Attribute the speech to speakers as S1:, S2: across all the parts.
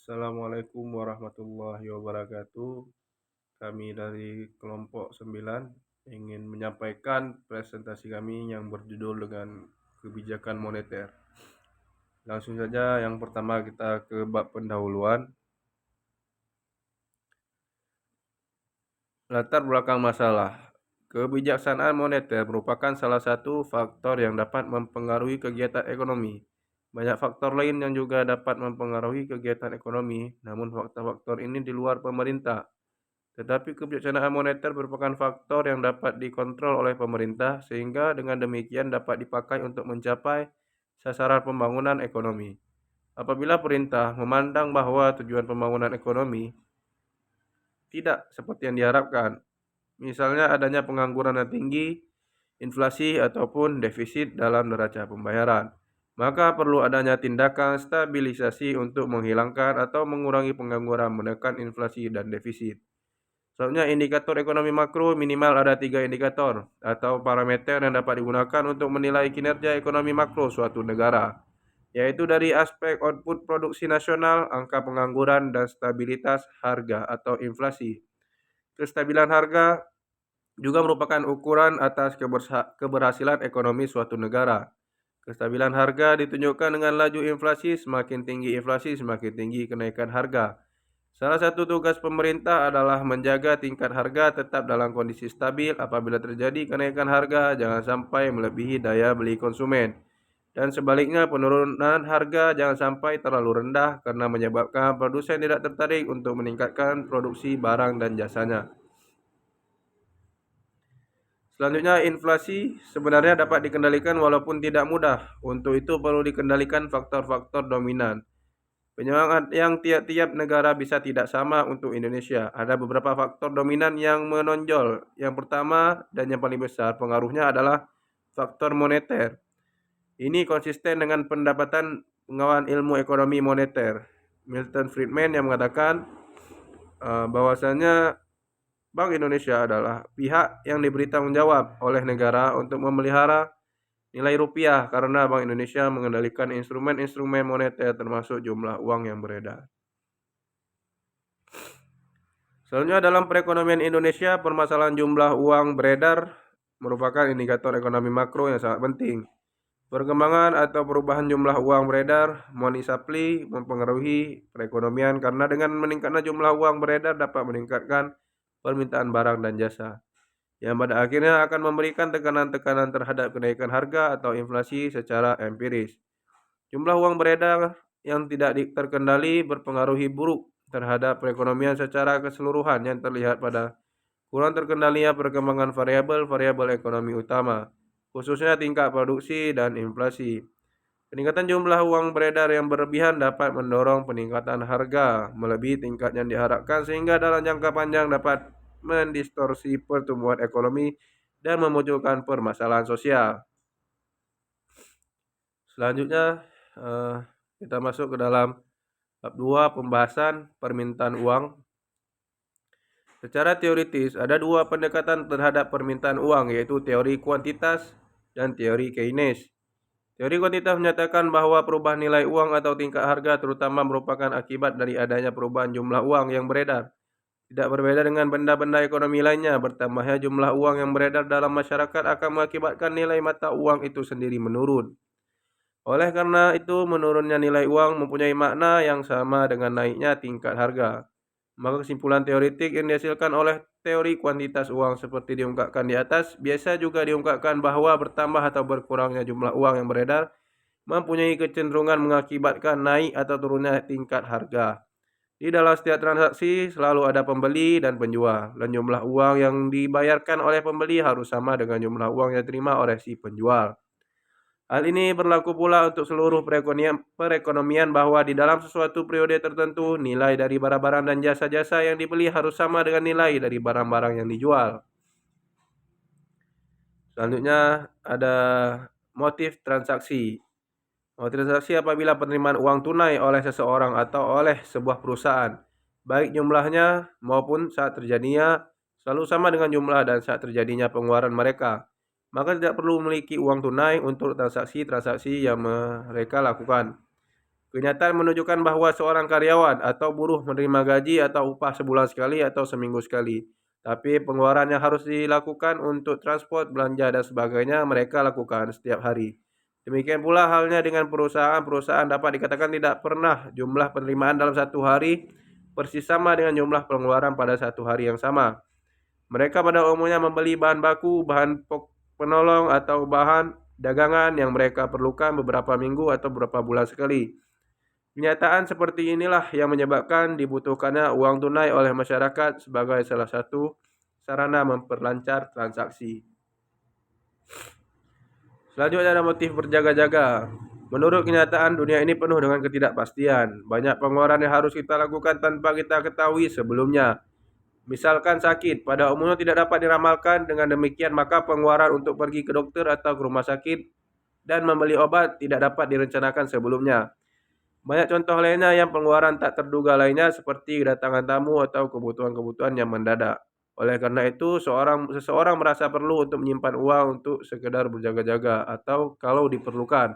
S1: Assalamualaikum warahmatullahi wabarakatuh. Kami dari kelompok 9 ingin menyampaikan presentasi kami yang berjudul dengan kebijakan moneter. Langsung saja yang pertama kita ke bab pendahuluan. Latar belakang masalah. Kebijaksanaan moneter merupakan salah satu faktor yang dapat mempengaruhi kegiatan ekonomi. Banyak faktor lain yang juga dapat mempengaruhi kegiatan ekonomi, namun faktor-faktor ini di luar pemerintah. Tetapi kebijaksanaan moneter merupakan faktor yang dapat dikontrol oleh pemerintah, sehingga dengan demikian dapat dipakai untuk mencapai sasaran pembangunan ekonomi. Apabila perintah memandang bahwa tujuan pembangunan ekonomi tidak seperti yang diharapkan, misalnya adanya pengangguran yang tinggi, inflasi, ataupun defisit dalam neraca pembayaran, maka perlu adanya tindakan stabilisasi untuk menghilangkan atau mengurangi pengangguran, menekan inflasi dan defisit. Soalnya indikator ekonomi makro minimal ada 3 indikator atau parameter yang dapat digunakan untuk menilai kinerja ekonomi makro suatu negara, yaitu dari aspek output produksi nasional, angka pengangguran, dan stabilitas harga atau inflasi. Kestabilan harga juga merupakan ukuran atas keberhasilan ekonomi suatu negara. Kestabilan harga ditunjukkan dengan laju inflasi, semakin tinggi inflasi, semakin tinggi kenaikan harga. Salah satu tugas pemerintah adalah menjaga tingkat harga tetap dalam kondisi stabil. Apabila terjadi kenaikan harga, jangan sampai melebihi daya beli konsumen. Dan sebaliknya, penurunan harga jangan sampai terlalu rendah karena menyebabkan produsen tidak tertarik untuk meningkatkan produksi barang dan jasanya. Selanjutnya, inflasi sebenarnya dapat dikendalikan walaupun tidak mudah. Untuk itu perlu dikendalikan faktor-faktor dominan. Penyemangat yang tiap-tiap negara bisa tidak sama untuk Indonesia. Ada beberapa faktor dominan yang menonjol. Yang pertama dan yang paling besar pengaruhnya adalah faktor moneter. Ini konsisten dengan pendapatan pengawan ilmu ekonomi moneter, Milton Friedman, yang mengatakan bahwasanya Bank Indonesia adalah pihak yang diberi tanggung jawab oleh negara untuk memelihara nilai rupiah karena Bank Indonesia mengendalikan instrumen-instrumen moneter termasuk jumlah uang yang beredar. Selanjutnya, dalam perekonomian Indonesia, permasalahan jumlah uang beredar merupakan indikator ekonomi makro yang sangat penting. Perkembangan atau perubahan jumlah uang beredar, money supply, mempengaruhi perekonomian karena dengan meningkatnya jumlah uang beredar dapat meningkatkan permintaan barang dan jasa, yang pada akhirnya akan memberikan tekanan-tekanan terhadap kenaikan harga atau inflasi secara empiris. Jumlah uang beredar yang tidak terkendali berpengaruh buruk terhadap perekonomian secara keseluruhan yang terlihat pada kurang terkendalinya perkembangan variabel-variabel ekonomi utama, khususnya tingkat produksi dan inflasi. Peningkatan jumlah uang beredar yang berlebihan dapat mendorong peningkatan harga melebihi tingkat yang diharapkan sehingga dalam jangka panjang dapat mendistorsi pertumbuhan ekonomi dan memunculkan permasalahan sosial. Selanjutnya kita masuk ke dalam bab 2, pembahasan permintaan uang. Secara teoritis, ada dua pendekatan terhadap permintaan uang, yaitu teori kuantitas dan teori Keynes. Teori kuantitas menyatakan bahwa perubahan nilai uang atau tingkat harga terutama merupakan akibat dari adanya perubahan jumlah uang yang beredar. Tidak berbeda dengan benda-benda ekonomi lainnya, bertambahnya jumlah uang yang beredar dalam masyarakat akan mengakibatkan nilai mata uang itu sendiri menurun. Oleh karena itu, menurunnya nilai uang mempunyai makna yang sama dengan naiknya tingkat harga. Maka kesimpulan teoretik yang dihasilkan oleh teori kuantitas uang seperti diungkapkan di atas, biasa juga diungkapkan bahwa bertambah atau berkurangnya jumlah uang yang beredar mempunyai kecenderungan mengakibatkan naik atau turunnya tingkat harga. Di dalam setiap transaksi selalu ada pembeli dan penjual, dan jumlah uang yang dibayarkan oleh pembeli harus sama dengan jumlah uang yang diterima oleh si penjual. Hal ini berlaku pula untuk seluruh perekonomian bahwa di dalam sesuatu periode tertentu, nilai dari barang-barang dan jasa-jasa yang dibeli harus sama dengan nilai dari barang-barang yang dijual. Selanjutnya ada motif transaksi. Motif transaksi apabila penerimaan uang tunai oleh seseorang atau oleh sebuah perusahaan, baik jumlahnya maupun saat terjadinya, selalu sama dengan jumlah dan saat terjadinya pengeluaran mereka, maka tidak perlu memiliki uang tunai untuk transaksi-transaksi yang mereka lakukan. Kenyataan menunjukkan bahwa seorang karyawan atau buruh menerima gaji atau upah sebulan sekali atau seminggu sekali. Tapi pengeluaran yang harus dilakukan untuk transport, belanja, dan sebagainya mereka lakukan setiap hari. Demikian pula halnya dengan perusahaan dapat dikatakan tidak pernah jumlah penerimaan dalam satu hari persis sama dengan jumlah pengeluaran pada satu hari yang sama. Mereka pada umumnya membeli bahan baku, bahan penolong, atau bahan dagangan yang mereka perlukan beberapa minggu atau beberapa bulan sekali. Kenyataan seperti inilah yang menyebabkan dibutuhkannya uang tunai oleh masyarakat sebagai salah satu sarana memperlancar transaksi. Selanjutnya ada motif berjaga-jaga. Menurut kenyataan, dunia ini penuh dengan ketidakpastian. Banyak pengeluaran yang harus kita lakukan tanpa kita ketahui sebelumnya. Misalkan sakit, pada umumnya tidak dapat diramalkan. Dengan demikian, maka pengeluaran untuk pergi ke dokter atau ke rumah sakit dan membeli obat tidak dapat direncanakan sebelumnya. Banyak contoh lainnya yang pengeluaran tak terduga lainnya seperti kedatangan tamu atau kebutuhan-kebutuhan yang mendadak. Oleh karena itu, seseorang merasa perlu untuk menyimpan uang untuk sekedar berjaga-jaga atau kalau diperlukan.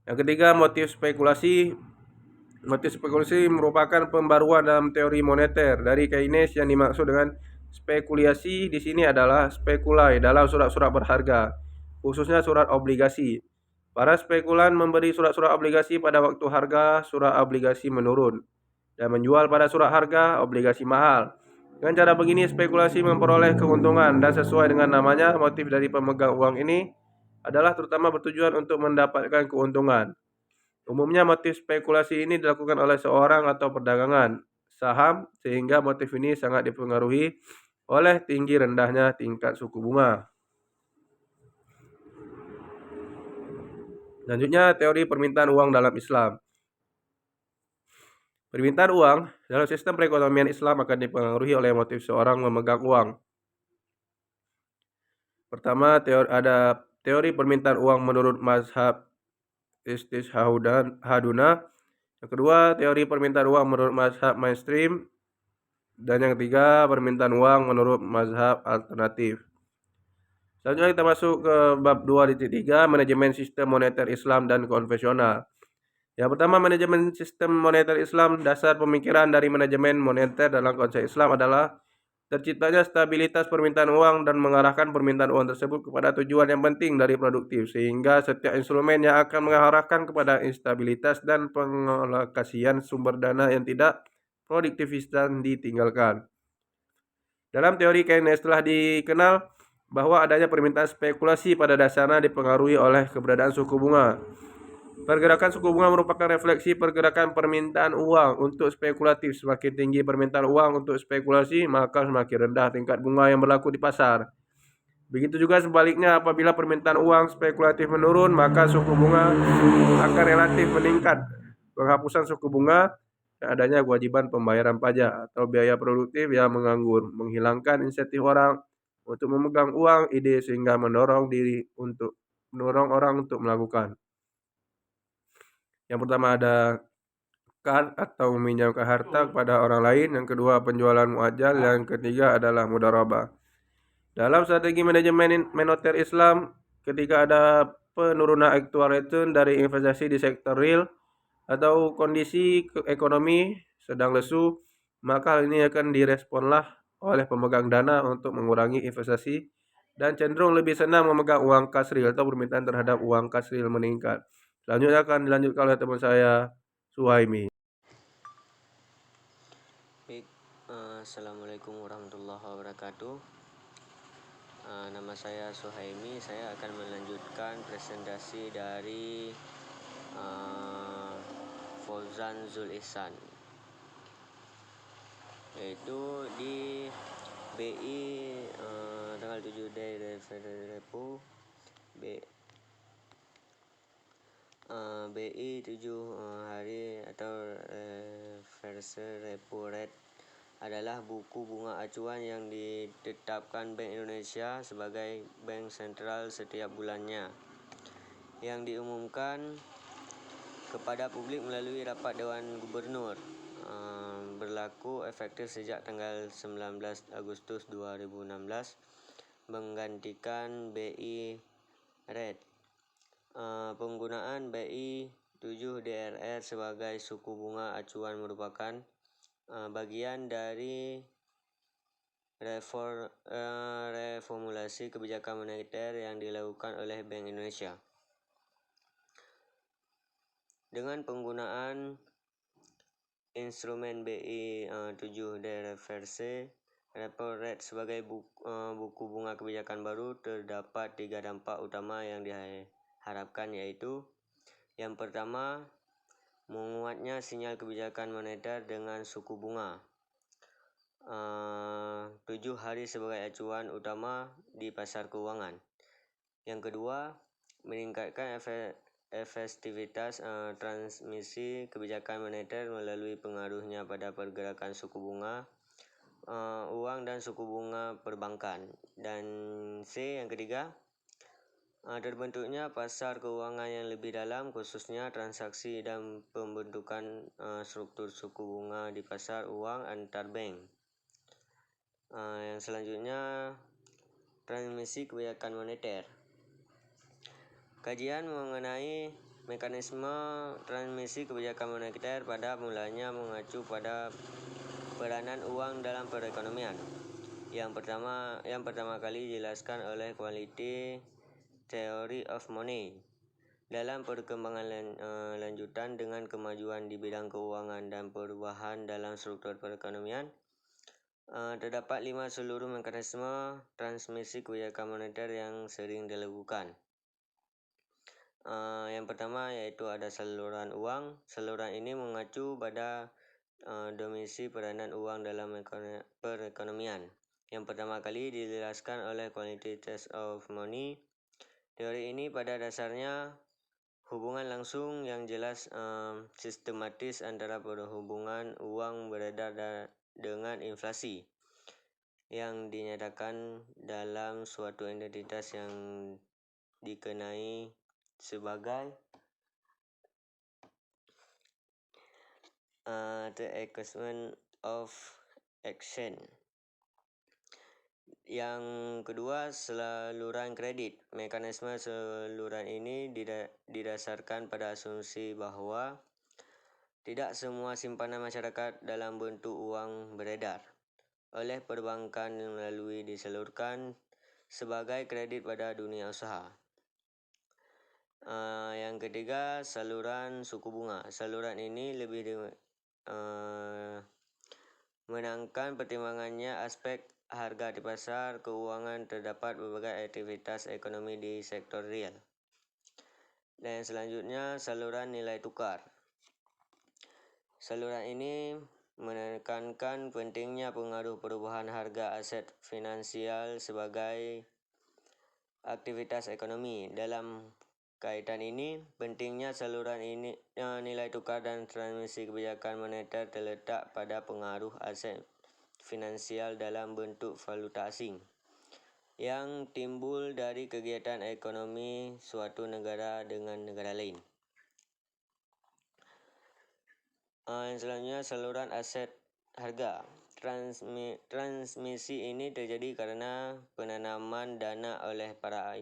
S1: Yang ketiga, motif spekulasi. Motif spekulasi merupakan pembaruan dalam teori moneter dari Keynes. Yang dimaksud dengan spekulasi di sini adalah spekulai dalam surat-surat berharga, khususnya surat obligasi. Para spekulan memberi surat-surat obligasi pada waktu harga surat obligasi menurun dan menjual pada surat harga obligasi mahal. Dengan cara begini, spekulasi memperoleh keuntungan dan sesuai dengan namanya, motif dari pemegang uang ini adalah terutama bertujuan untuk mendapatkan keuntungan. Umumnya motif spekulasi ini dilakukan oleh seorang atau perdagangan saham, sehingga motif ini sangat dipengaruhi oleh tinggi rendahnya tingkat suku bunga. Selanjutnya, teori permintaan uang dalam Islam. Permintaan uang dalam sistem perekonomian Islam akan dipengaruhi oleh motif seorang memegang uang. Pertama, ada teori permintaan uang menurut mazhab Istishhaduna. Yang kedua, teori permintaan uang menurut mazhab mainstream. Dan yang ketiga, permintaan uang menurut mazhab alternatif. Selanjutnya kita masuk ke bab 2.3, manajemen sistem moneter Islam dan konvensional. Yang pertama, manajemen sistem moneter Islam. Dasar pemikiran dari manajemen moneter dalam konsep Islam adalah terciptanya stabilitas permintaan uang dan mengarahkan permintaan uang tersebut kepada tujuan yang penting dari produktif, sehingga setiap instrumen yang akan mengarahkan kepada instabilitas dan pengalokasian sumber dana yang tidak produktivis dan ditinggalkan. Dalam teori Keynes telah dikenal bahwa adanya permintaan spekulasi pada dasarnya dipengaruhi oleh keberadaan suku bunga. Pergerakan suku bunga merupakan refleksi pergerakan permintaan uang untuk spekulatif. Semakin tinggi permintaan uang untuk spekulasi, maka semakin rendah tingkat bunga yang berlaku di pasar. Begitu juga sebaliknya, apabila permintaan uang spekulatif menurun, maka suku bunga akan relatif meningkat. Penghapusan suku bunga dan adanya kewajiban pembayaran pajak atau biaya produktif yang menganggur, menghilangkan insentif orang untuk memegang uang ide sehingga mendorong orang untuk melakukan. Yang pertama ada qard atau meminjamkan harta kepada orang lain, yang kedua penjualan muajjal, yang ketiga adalah mudharabah. Dalam strategi manajemen moneter Islam, ketika ada penurunan actual return dari investasi di sektor real atau kondisi ekonomi sedang lesu, maka hal ini akan diresponlah oleh pemegang dana untuk mengurangi investasi dan cenderung lebih senang memegang uang kas real atau permintaan terhadap uang kas real meningkat. Selanjutnya akan dilanjutkan oleh teman saya, Suhaimi.
S2: Baik, Assalamualaikum warahmatullahi wabarakatuh. Nama saya Suhaimi. Saya akan melanjutkan presentasi dari Fauzan Zul Ihsan, yaitu di BI tanggal 7 dari Repo BI 7 hari atau versi repo rate adalah buku bunga acuan yang ditetapkan Bank Indonesia sebagai bank sentral setiap bulannya, yang diumumkan kepada publik melalui rapat Dewan Gubernur, berlaku efektif sejak tanggal 19 Agustus 2016, menggantikan BI rate. Penggunaan BI 7 DRR sebagai suku bunga acuan merupakan bagian dari reformulasi kebijakan moneter yang dilakukan oleh Bank Indonesia. Dengan penggunaan instrumen BI 7 reverse repo rate sebagai buku bunga kebijakan baru, terdapat 3 dampak utama yang diharapkan, yaitu yang pertama, menguatnya sinyal kebijakan moneter dengan suku bunga 7 hari sebagai acuan utama di pasar keuangan. Yang kedua, meningkatkan efektivitas transmisi kebijakan moneter melalui pengaruhnya pada pergerakan suku bunga uang dan suku bunga perbankan. Dan C, yang ketiga, terbentuknya pasar keuangan yang lebih dalam, khususnya transaksi dan pembentukan struktur suku bunga di pasar uang antar bank. Yang selanjutnya, transmisi kebijakan moneter. Kajian mengenai mekanisme transmisi kebijakan moneter pada mulanya mengacu pada peranan uang dalam perekonomian. Yang pertama kali dijelaskan oleh Quality Theory of Money. Dalam perkembangan lanjutan dengan kemajuan di bidang keuangan dan perubahan dalam struktur perekonomian, terdapat 5 seluruh mekanisme transmisi kebijakan moneter yang sering dilakukan. Yang pertama yaitu ada saluran uang. Saluran ini mengacu pada domisi peranan uang dalam perekonomian. Yang pertama kali dijelaskan oleh Quality Theory of Money. Teori ini pada dasarnya hubungan langsung yang jelas sistematis antara perhubungan uang beredar dengan inflasi yang dinyatakan dalam suatu entitas yang dikenai sebagai the equation of exchange. Yang kedua, saluran kredit. Mekanisme saluran ini didasarkan pada asumsi bahwa tidak semua simpanan masyarakat dalam bentuk uang beredar oleh perbankan melalui disalurkan sebagai kredit pada dunia usaha. Yang ketiga, saluran suku bunga. Saluran ini lebih menangkan pertimbangannya aspek harga di pasar keuangan. Terdapat berbagai aktivitas ekonomi di sektor real. Dan selanjutnya, saluran nilai tukar. Saluran ini menekankan pentingnya pengaruh perubahan harga aset finansial sebagai aktivitas ekonomi. Dalam kaitan ini, pentingnya saluran ini nilai tukar dan transmisi kebijakan moneter terletak pada pengaruh aset finansial dalam bentuk valuta asing yang timbul dari kegiatan ekonomi suatu negara dengan negara lain. Yang selanjutnya, saluran aset harga. Transmisi ini terjadi karena penanaman dana oleh para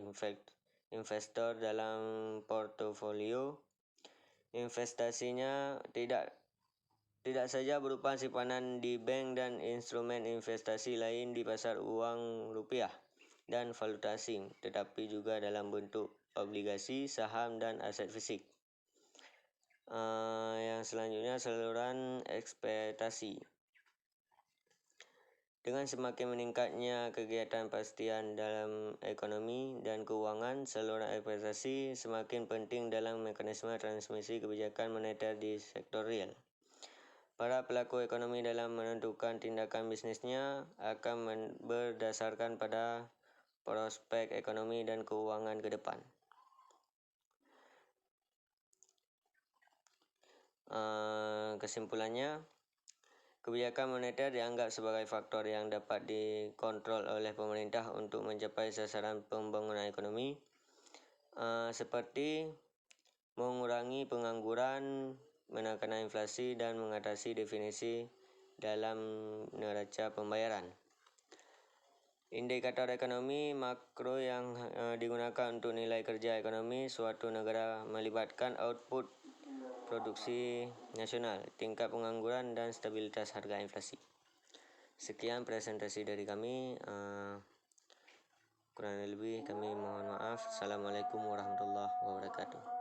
S2: investor dalam portofolio investasinya tidak saja berupa simpanan di bank dan instrumen investasi lain di pasar uang rupiah dan valuta asing, tetapi juga dalam bentuk obligasi, saham, dan aset fisik. Yang selanjutnya, saluran ekspektasi. Dengan semakin meningkatnya kegiatan pastian dalam ekonomi dan keuangan, saluran ekspektasi semakin penting dalam mekanisme transmisi kebijakan moneter di sektor real. Para pelaku ekonomi dalam menentukan tindakan bisnisnya akan berdasarkan pada prospek ekonomi dan keuangan ke depan. Kesimpulannya, kebijakan moneter dianggap sebagai faktor yang dapat dikontrol oleh pemerintah untuk mencapai sasaran pembangunan ekonomi, seperti mengurangi pengangguran, menekan inflasi, dan mengatasi definisi dalam neraca pembayaran. Indikator ekonomi makro yang digunakan untuk nilai kerja ekonomi suatu negara melibatkan output produksi nasional, tingkat pengangguran, dan stabilitas harga inflasi. Sekian presentasi dari kami. Kurang lebih kami mohon maaf. Assalamualaikum warahmatullahi wabarakatuh.